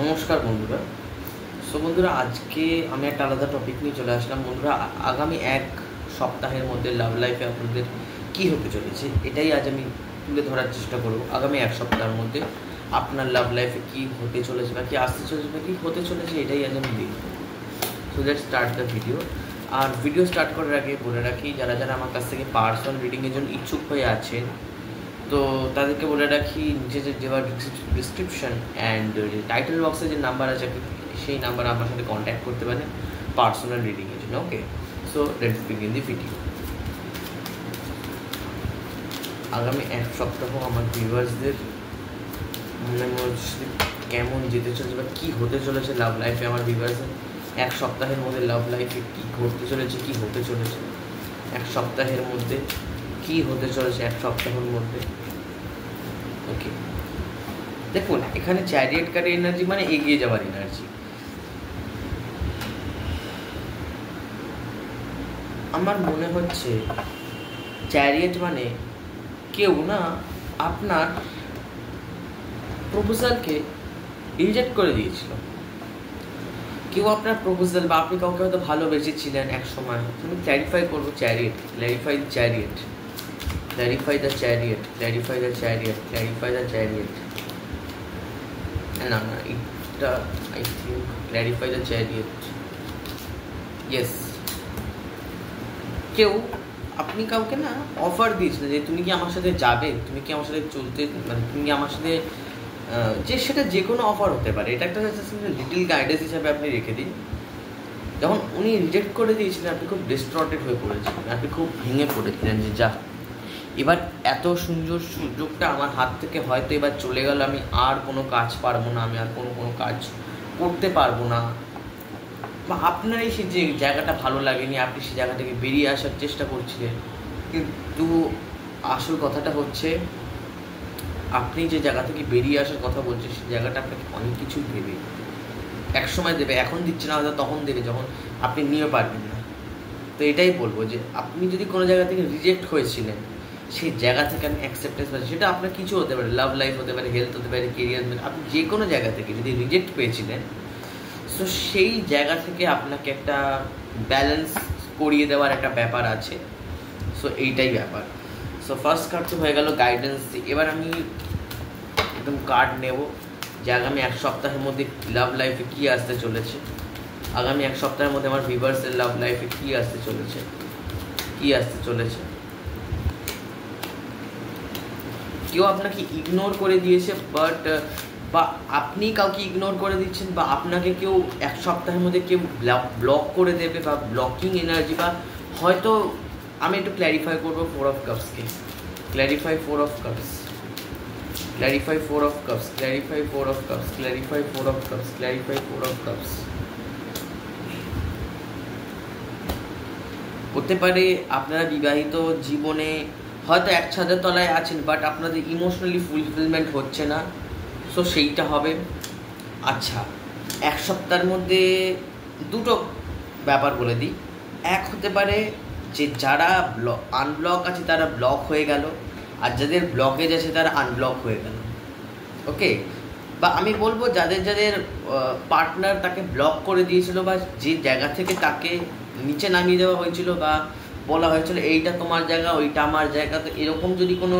নমস্কার বন্ধুরা। বন্ধুরা, আজকে আমি একটা আলাদা টপিক নিয়ে চলে আসলাম। বন্ধুরা, আগামী এক সপ্তাহের মধ্যে লাভ লাইফে আপনাদের কী হতে চলেছে এটাই আজ আমি তুলে ধরার চেষ্টা করব। আগামী এক সপ্তাহের মধ্যে আপনার লাভ লাইফে কী হতে চলেছে বা কী আসতে চলেছে বা কী হতে চলেছে এটাই আজ আমি দেখব। So let's start the video. আর ভিডিও স্টার্ট করার আগে বলে রাখি, যারা যারা আমার কাছ থেকে পার্সোনাল রিডিংয়ের জন্য ইচ্ছুক হয়ে আছেন, তো তাদেরকে বলে রাখি, নিচে যে দেওয়ার ডিসক্রিপশান অ্যান্ড টাইটেল বক্সে যে নাম্বার আছে সেই নাম্বারে আমার সাথে কন্ট্যাক্ট করতে পারেন পার্সোনাল রিডিংয়ের জন্য। Okay, so let's begin the video. আগামী এক সপ্তাহ আমার ভিউয়ার্সদের মনের মধ্যে কেমন যেতে চলেছে বা কী হতে চলেছে লাভ লাইফে আমার ভিউয়ার্সদের এক সপ্তাহের মধ্যে লাভ লাইফে কী ঘটতে চলেছে, কী হতে চলেছে এক সপ্তাহের মধ্যে, কী হতে চলেছে এক সপ্তাহের মধ্যে। ওকে, দেখুন এখানে চ্যারিয়েট কার্ডের এনার্জি মানে এগিয়ে যাওয়ার এনার্জি। আমার মনে হচ্ছে চ্যারিয়েট মানে কেউ না আপনার প্রপোজালকে রিজেক্ট করে দিয়েছিল। কেউ আপনার প্রপোজাল বা আপনি কাউকে হয়তো ভালোবেসেছিলেন এক সময়। আমি ক্ল্যারিফাই করবো chariot, clarify the chariot, clarify the chariot, clarify the chariot, clarify the chariot. না এটা I think clarify the chariot. Yes, কেউ আপনি কাউকে না অফার দিয়েছিলেন যে তুমি কি আমার সাথে যাবে, তুমি কি আমার সাথে চলতে, মানে তুমি কি আমার সাথে, যে সেটা যে কোনো অফার হতে পারে। এটা একটা লিটিল গাইডেন্স হিসাবে আপনি রেখে দিন। যখন উনি রিজেক্ট করে দিয়েছিলেন আপনি খুব ডিস্ট্রটেড হয়ে পড়েছিলেন, আপনি খুব ভেঙে পড়েছিলেন যে যা, এবার এত সুন্দর সুযোগটা আমার হাত থেকে হয়তো এবার চলে গেল, আমি আর কোনো কাজ পারবো না, আমি আর কোনো কাজ করতে পারবো না, বা আপনারই সে যে জায়গাটা ভালো লাগেনি আপনি সেই জায়গা থেকে বেরিয়ে আসার চেষ্টা করছিলেন। কিন্তু আসল কথাটা হচ্ছে আপনি যে জায়গা থেকে বেরিয়ে আসার কথা বলছেন সেই জায়গাটা আপনাকে অনেক কিছু দেবে, এক সময় দেবে, এখন দিচ্ছে না হয়তো তখন দেবে যখন আপনি নিয়ে পারবেন না। তো এটাই বলবো যে আপনি যদি কোনো জায়গা থেকে রিজেক্ট হয়েছিলেন সেই জায়গা থেকে আমি অ্যাকসেপ্টেন্স পাচ্ছি, সেটা আপনার কিছু হতে পারে, লাভ লাইফ হতে পারে, হেলথ হতে পারে, কেরিয়ার হতে পারে, আপনি যে কোনো জায়গা থেকে যদি রিজেক্ট পেয়েছিলেন, সো সেই জায়গা থেকে আপনাকে একটা ব্যালেন্স করিয়ে দেওয়ার একটা ব্যাপার আছে। সো এইটাই ব্যাপার। সো ফার্স্ট কার্ড তো হয়ে গেল গাইডেন্স। এবার আমি একদম কার্ড নেব যে আগামী এক সপ্তাহের মধ্যে লাভ লাইফে কী আসতে চলেছে, আগামী এক সপ্তাহের মধ্যে আমার ভিউয়ার্সের লাভ লাইফে কী আসতে চলেছে, কী আসতে চলেছে। কেউ আপনাকে ইগনোর করে দিয়েছে, বা আপনি কাউকে ইগনোর করে দিচ্ছেন, বা আপনাকে কেউ এক সপ্তাহের মধ্যে কেউ ব্লক করে দেবে, বা ব্লকিং এনার্জি, বা হয়তো আমি একটু ক্ল্যারিফাই করবো 4 of Cups-কে। Clarify 4 of Cups, clarify 4 of Cups, clarify 4 of Cups, clarify 4 of Cups, clarify 4 of Cups। হতে পারে আপনারা বিবাহিত জীবনে হয়তো এক ছাদের তলায় আছেন, বাট আপনাদের ইমোশনালি ফুলফিলমেন্ট হচ্ছে না, সো সেইটা হবে। আচ্ছা, এক সপ্তাহের মধ্যে দুটো ব্যাপার বলে দিই। এক হতে পারে যে যারা আনব্লক আছে তারা ব্লক হয়ে গেল, আর যাদের ব্লকেজ আছে তারা আনব্লক হয়ে গেল। ওকে, বা আমি বলবো যাদের যাদের পার্টনার তাকে ব্লক করে দিয়েছিল, বা যে জায়গা থেকে তাকে নিচে নামিয়ে দেওয়া হয়েছিল, বা বলা হয়েছিল এইটা তোমার জায়গা ওইটা আমার জায়গা, তো এরকম যদি কোনো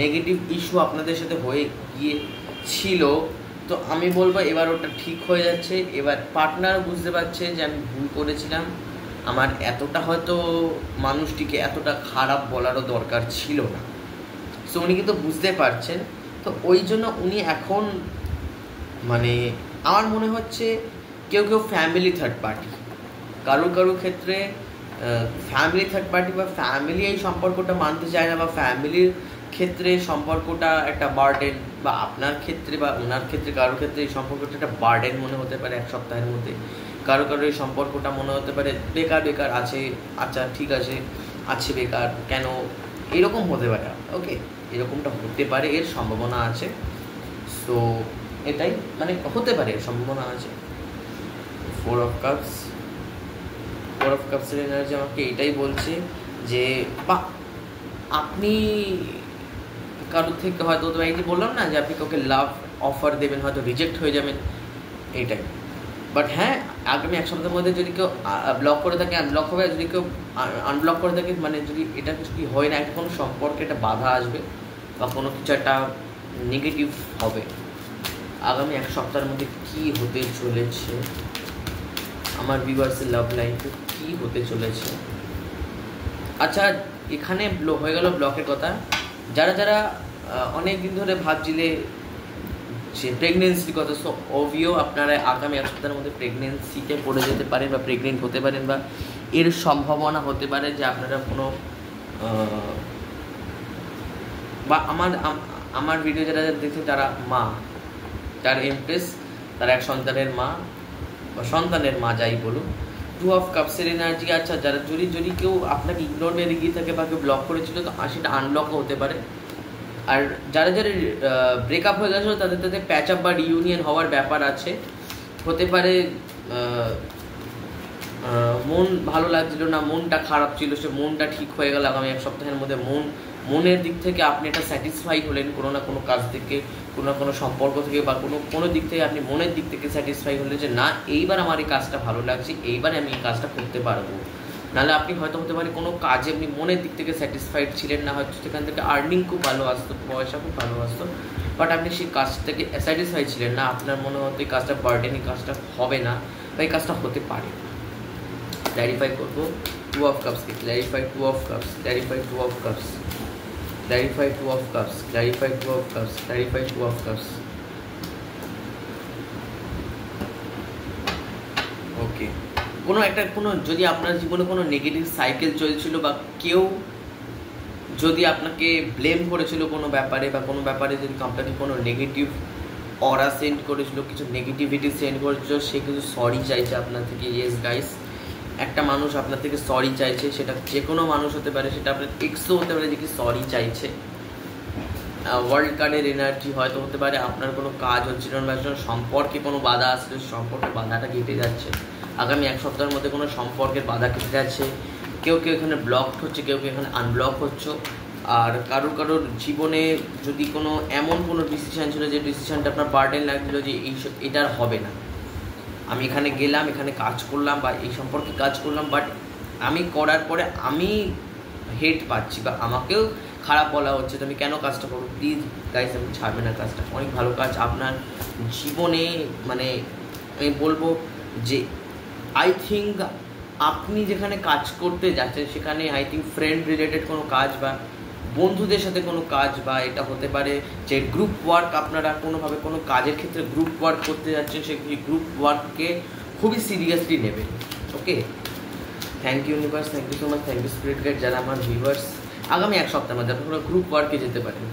নেগেটিভ ইস্যু আপনাদের সাথে হয়ে গিয়েছিল, তো আমি বলবো এবার ওটা ঠিক হয়ে যাচ্ছে। এবার পার্টনার বুঝতে পারছে যে আমি ভুল করেছিলাম, আমার এতটা হয়তো মানুষটিকে এতটা খারাপ বলারও দরকার ছিল না, সো উনি কিন্তু বুঝতে পারছেন। তো ওই জন্য উনি এখন, মানে আমার মনে হচ্ছে কেউ ফ্যামিলি থার্ড পার্টি, কারো ক্ষেত্রে ফ্যামিলি থার্ড পার্টি বা ফ্যামিলি এই সম্পর্কটা মানতে চায় না, বা ফ্যামিলির ক্ষেত্রে সম্পর্কটা একটা বার্ডেন, বা আপনার ক্ষেত্রে বা ওনার ক্ষেত্রে কারোর ক্ষেত্রে এই সম্পর্কটা একটা বার্ডেন মনে হতে পারে এক সপ্তাহের মধ্যে। কারো এই সম্পর্কটা মনে হতে পারে বেকার আছে, আচ্ছা ঠিক আছে বেকার কেন, এরকম হতে পারে। ওকে, এরকমটা হতে পারে, এর সম্ভাবনা আছে। সো এটাই মানে হতে পারে, এর সম্ভাবনা আছে। 4 of Cups, 4 of Cups-এর এনার্জি আমাকে এটাই বলছে যে বা আপনি কারোর থেকে হয়তো, তো এই যে বললাম না যে আপনি কাউকে লাভ অফার দেবেন, হয়তো রিজেক্ট হয়ে যাবেন, এইটাই। বাট হ্যাঁ, আগামী এক সপ্তাহের মধ্যে যদি কেউ ব্লক করে থাকে আনব্লক হবে, যদি কেউ আনব্লক করে থাকে মানে যদি এটা কিছু কি হয় না, একটা কোনো সম্পর্কে একটা বাধা আসবে বা কোনো কিছু একটা নেগেটিভ হবে। আগামী এক সপ্তাহের মধ্যে কী হতে চলেছে আমার ভিউয়ার্সের লাভ লাইফে, কী হতে চলেছে। আচ্ছা, এখানে হয়ে গেল ব্লকের কথা। যারা যারা অনেক দিন ধরে ভাবছিলে যে প্রেগনেন্সির কথা, সো অবভিও আপনারা আগামী এক সপ্তাহের মধ্যে প্রেগনেন্সিতে পড়ে যেতে পারেন বা প্রেগনেন্ট হতে পারেন, বা এর সম্ভাবনা হতে পারে যে আপনারা কোনো বা আমার ভিডিও যারা দেখছে তারা মা, যার এমপ্রেস, তারা এক সন্তানের মা বা সন্তানের মা যাই বলুন। 2 অফ কাপসের এনার্জি। আচ্ছা, যারা যদি কেউ আপনাকে ইগনোর মেরে গিয়ে থাকে বা কেউ ব্লক করেছিল, তো সেটা আনব্লকও হতে পারে। আর যারা যারা ব্রেকআপ হয়ে গেছিলো তাদের প্যাচ আপ বা রিইউনিয়ন হওয়ার ব্যাপার আছে, হতে পারে মন ভালো লাগছিল না, মনটা খারাপ ছিল, সে মনটা ঠিক হয়ে গেল আগামী এক সপ্তাহের মধ্যে। মনের দিক থেকে আপনি এটা স্যাটিসফাই হলেন কোনো না কোনো কাজ থেকে, কোনো না কোনো সম্পর্ক থেকে, বা কোনো দিক থেকে আপনি মনের দিক থেকে স্যাটিসফাই হলেন যে না, এইবার আমার এই কাজটা ভালো লাগছে, এইবারে আমি এই কাজটা করতে পারবো। নাহলে আপনি হয়তো হতে পারে কোনো কাজে আপনি মনের দিক থেকে স্যাটিসফাইড ছিলেন না, হয়তো সেখান থেকে আর্নিং খুব ভালো আসতো, পয়সা খুব ভালো আসতো, বাট আপনি সেই কাজ থেকে স্যাটিসফাইড ছিলেন না। আপনার মনে হতো এই কাজটা বার্ডেন, এই কাজটা হবে না বা এই কাজটা হতে পারে। ক্ল্যারিফাই করবো 2 অফ কাপসকে। Clarify 2 of cups, clarify 2 of cups, clarify 2 of cups, clarify 2 of cups, clarify 2 of cups. Okay, কোনো যদি আপনার জীবনে কোনো নেগেটিভ সাইকেল চলছিল বা কেউ যদি আপনাকে ব্লেম করেছিল কোনো ব্যাপারে, বা কোনো ব্যাপারে যদি আপনাকে কোনো নেগেটিভ অরা সেন্ড করেছিল, কিছু নেগেটিভিটি সেন্ড করেছিল, সে কিছু সরি চাইছে আপনার থেকে। ইয়েস গাইস, একটা মানুষ আপনার থেকে সরি চাইছে, সেটা যে কোনো মানুষ হতে পারে, সেটা আপনার এক্সও হতে পারে যে কি সরি চাইছে। ওয়ার্ল্ড কার্ডের এনার্জি হয়তো হতে পারে আপনার কোনো কাজ হচ্ছিল না, সম্পর্কে কোনো বাধা আসলে সম্পর্কের বাধাটা কেটে যাচ্ছে আগামী এক সপ্তাহের মধ্যে। কোনো সম্পর্কের বাধা কেটে যাচ্ছে, কেউ এখানে ব্লকড হচ্ছে, কেউ এখানে আনব্লক হচ্ছে। আর কারোর জীবনে যদি কোনো এমন কোনো ডিসিশান ছিল যে ডিসিশানটা আপনার বার্ডেন লাগছিলো যে এটা আর হবে না, আমি এখানে গেলাম, এখানে কাজ করলাম বা এই সম্পর্কে কাজ করলাম, বাট আমি করার পরে আমি হেট পাচ্ছি বা আমাকেও খারাপ বলা হচ্ছে, তো আমি কেন কাজটা করবো? প্লিজ গাইস, আমি ছাড়বে না কাজটা, অনেক ভালো কাজ আপনার জীবনে। মানে আমি বলবো যে আই থিঙ্ক আপনি যেখানে কাজ করতে যাচ্ছেন সেখানে আই থিঙ্ক ফ্রেন্ড রিলেটেড কোনো কাজ বা বন্ধুদের সাথে কোনো কাজ, বা এটা হতে পারে যে গ্রুপ ওয়ার্ক, আপনারা কোনোভাবে কোনো কাজের ক্ষেত্রে গ্রুপ ওয়ার্ক করতে যাচ্ছেন, সেই গ্রুপ ওয়ার্ককে খুবই সিরিয়াসলি নেবেন। Okay, thank you universe, thank you so much, thank you spirit guide. যারা আমার ভিউয়ার্স আগামী এক সপ্তাহের মধ্যে আপনারা গ্রুপ ওয়ার্কে যেতে পারেন।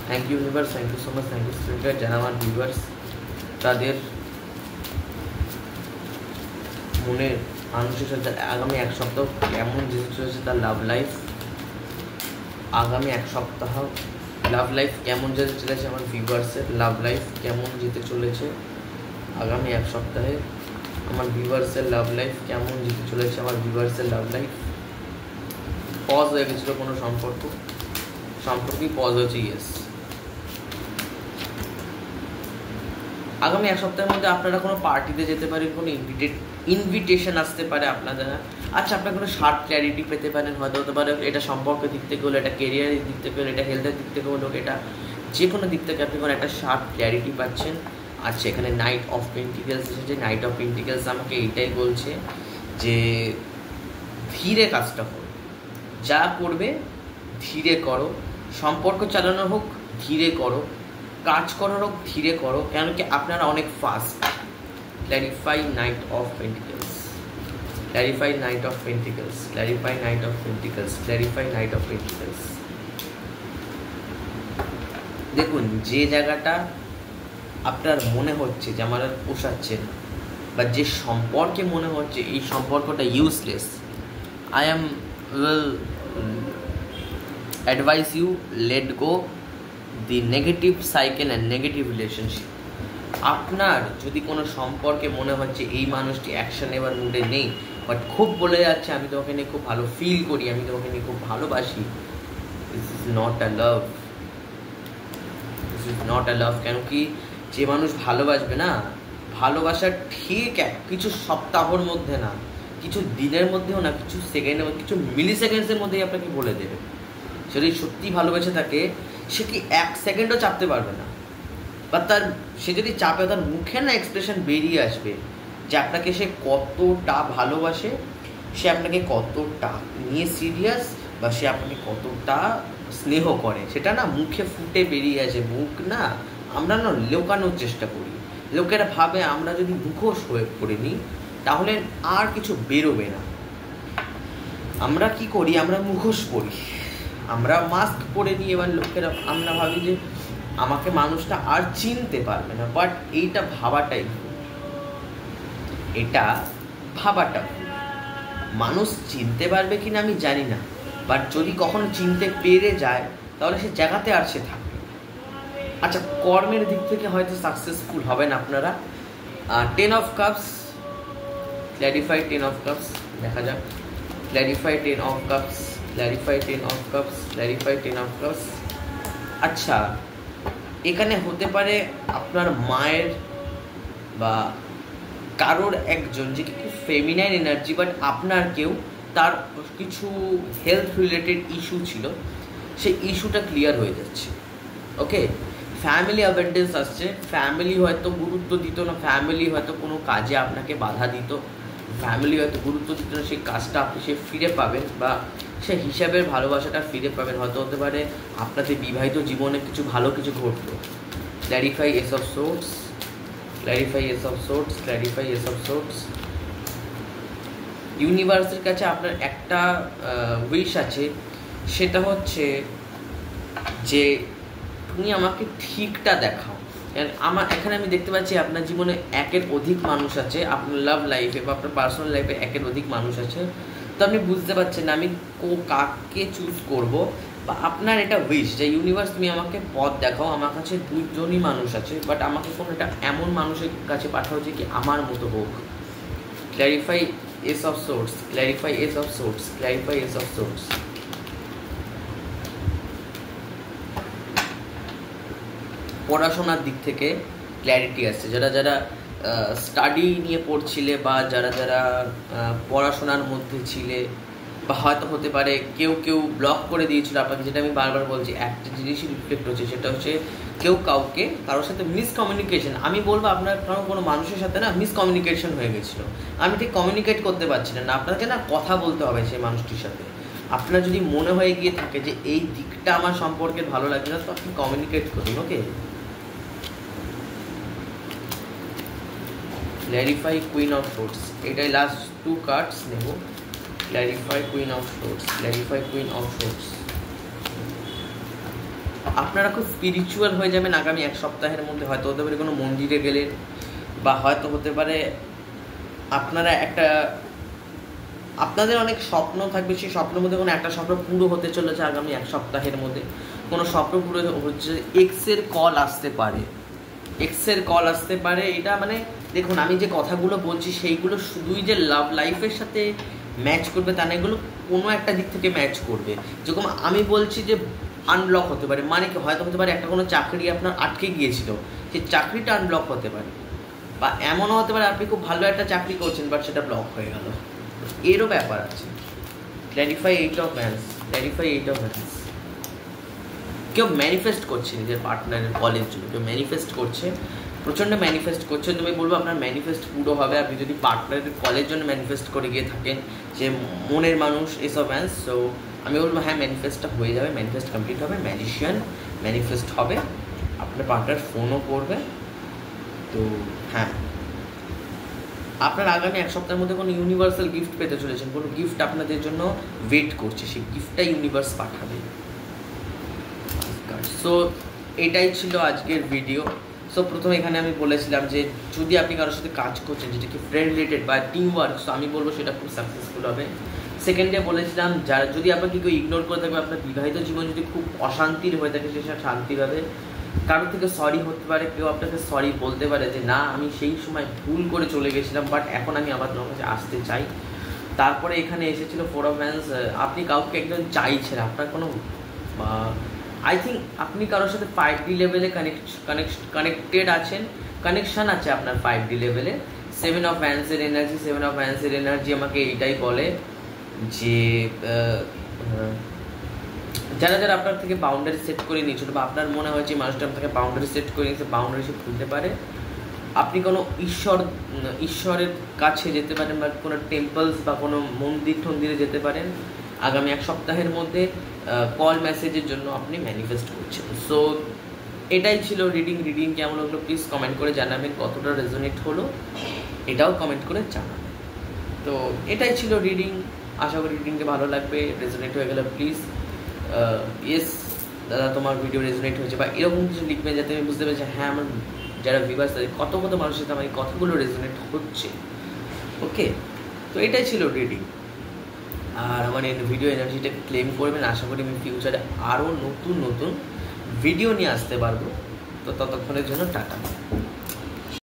Thank you universe, thank you so much, thank you spirit guide. যারা আমার ভিউয়ার্স তাদের মনের মানুষের সাথে আগামী এক সপ্তাহ কেমন যেতে চলেছে তার লাভ লাইফ, আগামী এক সপ্তাহ লাভ লাইফ কেমন যেতে চলেছে আমার ভিউয়ার্সের লাভ লাইফ কেমন যেতে চলেছে আগামী এক সপ্তাহে, আমার ভিউয়ার্সের লাভ লাইফ কেমন যেতে চলেছে আমার ভিউয়ার্সের লাভ লাইফ। পজ হয়ে গেছিলো কোনো সম্পর্কই পজ হয়েছে। ইয়েস, আগামী এক সপ্তাহের মধ্যে আপনারা কোনো পার্টিতে যেতে পারেন, কোনো ইনভিটেশন আসতে পারে আপনাদের। আচ্ছা, আপনার কোনো শার্ট ক্ল্যারিটি পেতে পারেন, হয়তো হতে পারে এটা সম্পর্কের দিক থেকে হলো, এটা কেরিয়ারের দিক থেকে হলো, এটা হেলথের দিক থেকে হলো, এটা যে কোনো দিক থেকে আপনি কোনো একটা শার্ট ক্ল্যারিটি পাচ্ছেন। আচ্ছা, এখানে নাইট অফ পেন্টিকেলস এসেছে। নাইট অফ পেন্টিকেলস আমাকে এইটাই বলছে যে ধীরে কাজটা করো, যা করবে ধীরে করো, সম্পর্ক চালানো হোক ধীরে করো, কাজ করার হোক ধীরে করো, কেন কি আপনারা অনেক fast. Clarify night of pentacles, clarify night of pentacles, clarify night of pentacles, clarify night of pentacles. দেখুন, যে জায়গাটা আপনার মনে হচ্ছে যে আমার আর পোষাচ্ছে না, বা যে সম্পর্কে মনে হচ্ছে এই সম্পর্কটা useless, I am will advise you let go the negative cycle and negative relationship. আপনার যদি কোনো সম্পর্কে মনে হচ্ছে এই মানুষটি অ্যাকশন নেবার মুডে নেই, বাট খুব বলে যাচ্ছে আমি তোমাকে নিয়ে খুব ভালো ফিল করি, আমি তোমাকে নিয়ে খুব ভালোবাসি, this is not a love, this this is not a love. কেন কি যে মানুষ ভালোবাসবে না, ভালোবাসা ঠিক কিছু সপ্তাহর মধ্যে না, কিছু দিনের মধ্যেও না, কিছু সেকেন্ডের মধ্যে, কিছু মিলি সেকেন্ডসের মধ্যেই আপনাকে বলে দেবে। সে যদি সত্যি ভালোবেসে থাকে, সে কি 1 সেকেন্ডও চাপতে পারবে না, বা সে যদি চাপে তার মুখে না এক্সপ্রেশন বেরিয়ে আসবে যে আপনাকে সে কতটা ভালোবাসে, সে আপনাকে কতটা নিয়ে সিরিয়াস, বা সে আপনাকে কতটা স্নেহ করে, সেটা না মুখে ফুটে বেরিয়ে আসে। মুখ না আমরা না লুকানোর চেষ্টা করি, লোকেরা ভাবে আমরা যদি মুখোশ হয়ে পড়ে নিই তাহলে আর কিছু বেরোবে না। আমরা কি করি, আমরা মুখোশ পরি, আমরা মাস্ক পরে নিই। এবার লোকেরা আমরা ভাবি যে আমাকে মানুষটা আর চিনতে পারবে না, বাট এইটা ভাবাটাই ভুল। এটা ভাবাটা ভুল। মানুষ চিনতে পারবে কিনা আমি জানি না, বাট যদি কখনো চিনতে পেরে যায় তাহলে সে জায়গাতে আর সে থাকবে। আচ্ছা, কর্মের দিক থেকে হয়তো সাকসেসফুল হবেন আপনারা। 10 of cups, clarify 10 of cups, দেখা যাক। clarify 10 of cups, clarify 10 of cups, clarify 10 of cups। আচ্ছা, এখানে হতে পারে আপনার মায়ের বা কারোর একজন যে কি ফেমিনাইন এনার্জি, বাট আপনার কেউ তার কিছু হেলথ রিলেটেড ইস্যু ছিল, সেই ইস্যুটা ক্লিয়ার হয়ে যাচ্ছে। ওকে, ফ্যামিলি অ্যাবেন্ডেন্স আসছে। ফ্যামিলি হয়তো গুরুত্ব দিত না, ফ্যামিলি হয়তো কোনো কাজে আপনাকে বাধা দিত, ফ্যামিলি হয়তো গুরুত্ব দিত না, সেই কাজটা আপনি সে ফিরে পাবেন, বা সে হিসাবের ভালোবাসাটা ফিরে পাবেন। হয়তো হতে পারে আপনাদের বিবাহিত জীবনে কিছু ভালো কিছু ঘটলো। Clarify S of swords, clarify S of swords, clarify S of swords. ইউনিভার্সের কাছে আপনার একটা উইশ আছে, সেটা হচ্ছে যে তুমি আমাকে ঠিকটা দেখাও। আমার এখানে আমি দেখতে পাচ্ছি আপনার জীবনে একের অধিক মানুষ আছে, আপনার লাভ লাইফে বা আপনার পার্সোনাল লাইফে একের অধিক মানুষ আছে। তো আপনি বুঝতে পারছেন না আমি কাকে চুজ করব, বা আপনার এটা উইশ যে ইউনিভার্স তুমি আমাকে পথ দেখাও। আমার কাছে 2জনই মানুষ আছে, বাট আমাকে কোনো একটা এমন মানুষের কাছে পাঠাও যে কি আমার মতো হোক। Clarify S of swords, clarify S of swords, clarify S of swords. পড়াশোনার দিক থেকে ক্ল্যারিটি আসছে। যারা যারা স্টাডি নিয়ে পড়ছিলে, বা যারা যারা পড়াশোনার মধ্যে ছিলে, বা হয়তো হতে পারে কেউ কেউ ব্লক করে দিয়েছিল আপনাকে, যেটা আমি বারবার বলছি, একটা জিনিসই রিফ্লেক্ট হচ্ছে, সেটা হচ্ছে কেউ কারোর সাথে মিসকমিউনিকেশন। আমি বলবো আপনার কোনো মানুষের সাথে না মিসকমিউনিকেশন হয়ে গেছিলো, আমি ঠিক কমিউনিকেট করতে পারছিলাম না। আপনাকে না কথা বলতে হবে সেই মানুষটির সাথে। আপনার যদি মনে হয়ে গিয়ে থাকে যে এই দিকটা আমার সম্পর্কে ভালো লাগছে না, তো আপনি কমিউনিকেট করুন। ওকে, ক্ল্যারিফাই কুইন অফ সোর্স, এটাই লাস্ট 2 কার্ডস নেব। Clarify queen of swords, clarify queen of swords. আপনারা খুব স্পিরিচুয়াল হয়ে যাবেন আগামী 1 সপ্তাহের মধ্যে। হয়তো হতে পারে কোনো মন্দিরে গেলেন, বা হয়তো হতে পারে আপনারা আপনাদের অনেক স্বপ্ন থাকবে, সেই স্বপ্নের মধ্যে কোনো একটা স্বপ্ন পুরো হতে চলেছে আগামী 1 সপ্তাহের মধ্যে। কোনো স্বপ্ন পুরো হচ্ছে, এক্সের কল আসতে পারে, এক্সের কল আসতে পারে। এটা মানে দেখুন, আমি যে কথাগুলো বলছি সেইগুলো শুধুই যে লাভ লাইফের সাথে ম্যাচ করবে তা না, এগুলো কোনো একটা দিক থেকে ম্যাচ করবে। যেরকম আমি বলছি যে আনব্লক হতে পারে, মানে কি হয়তো হতে পারে একটা কোনো চাকরি আপনার আটকে গিয়েছিল, সেই চাকরিটা আনব্লক হতে পারে, বা এমনও হতে পারে আপনি খুব ভালো একটা চাকরি করছেন বাট সেটা ব্লক হয়ে গেল, এরও ব্যাপার আছে। Clarify 8 of hands, clarify 8 of hands. কেউ ম্যানিফেস্ট করছে নিজের পার্টনারের কলের জন্য, কেউ ম্যানিফেস্ট করছে, প্রচণ্ড ম্যানিফেস্ট করছে। তুমি বলবো আপনার ম্যানিফেস্ট পুরো হবে আপনি যদি পার্টনারের কলের জন্য ম্যানিফেস্ট করে গিয়ে থাকেন, যে মনের মানুষ এসব হ্যান্স। সো আমি বলবো হ্যাঁ, ম্যানিফেস্টটা হয়ে যাবে, ম্যানিফেস্ট কমপ্লিট হবে, ম্যাজিশিয়ান ম্যানিফেস্ট হবে, আপনার পার্টনার ফোনও করবে। তো হ্যাঁ, আপনার আগামী 1 সপ্তাহের মধ্যে কোনো ইউনিভার্সাল গিফট পেতে চলেছেন, কোনো গিফট আপনাদের জন্য ওয়েট করছে, সেই গিফটটা ইউনিভার্স পাঠাবে। সো এটাই ছিল আজকের ভিডিও। সো প্রথমে এখানে আমি বলেছিলাম যে যদি আপনি কারোর সাথে কাজ করছেন যেটা কি ফ্রেন্ড রিলেটেড বা টিম ওয়ার্ক, সো আমি বলবো সেটা খুব সাকসেসফুল হবে। সেকেন্ডে বলেছিলাম যারা যদি আপনাকে কেউ ইগনোর করে থাকবে, আপনার বিবাহিত জীবন যদি খুব অশান্তির হয়ে থাকে সেটা শান্তি হবে। কারোর থেকে সরি হতে পারে, কেউ আপনাকে সরি বলতে পারে যে না আমি সেই সময় ভুল করে চলে গেছিলাম, বাট এখন আমি আবার তোমার কাছে আসতে চাই। তারপরে এখানে এসেছিলো 4 অফ হ্যান্ডস, আপনি কাউকে একজন চাইছেন, আপনার কোনো আই থিঙ্ক আপনি কারোর সাথে 5D লেভেলে কানেক্টেড আছেন, কানেকশান আছে আপনার 5D লেভেলে। 7 অফ হ্যান্ডসের এনার্জি, 7 অফ হ্যান্ডসের এনার্জি আমাকে এইটাই বলে যে যারা যারা আপনার থেকে বাউন্ডারি সেট করে নিয়েছিল, বা আপনার মনে হয় যে মানুষটা আপনাকে বাউন্ডারি সেট করে নিয়েছে, বাউন্ডারি সে খুলতে পারে, আপনি কোনো ঈশ্বরের কাছে যেতে পারেন, বা কোনো টেম্পলস বা কোনো মন্দিরে যেতে পারেন আগামী 1 সপ্তাহের মধ্যে। কল মেসেজের জন্য আপনি ম্যানিফেস্ট করছেন। সো এটাই ছিল রিডিং কেমন হলো প্লিজ কমেন্ট করে জানাবেন, কতটা রেজোনেট হলো এটাও কমেন্ট করে জানাবেন। তো এটাই ছিল রিডিং, আশা করি রিডিংটা ভালো লাগবে। রেজোনেট হয়ে গেলে প্লিজ ইয়েস দাদা তোমার ভিডিও রেজোনেট হয়েছে, বা এরকম কিছু লিখবেন যাতে আমি বুঝতে পারি যে হ্যাঁ আমার যারা ভিউয়ার্স তাদের কত মানুষের সাথে আমার এই কথাগুলো রেজোনেট হচ্ছে। ওকে, তো এটাই ছিল রিডিং। আর আমার এই ভিডিও এনার্জিটাকে ক্লেম করবেন। আশা করি আমি ফিউচারে আরও নতুন ভিডিও নিয়ে আসতে পারবো। তো ততক্ষণের জন্য টাটা।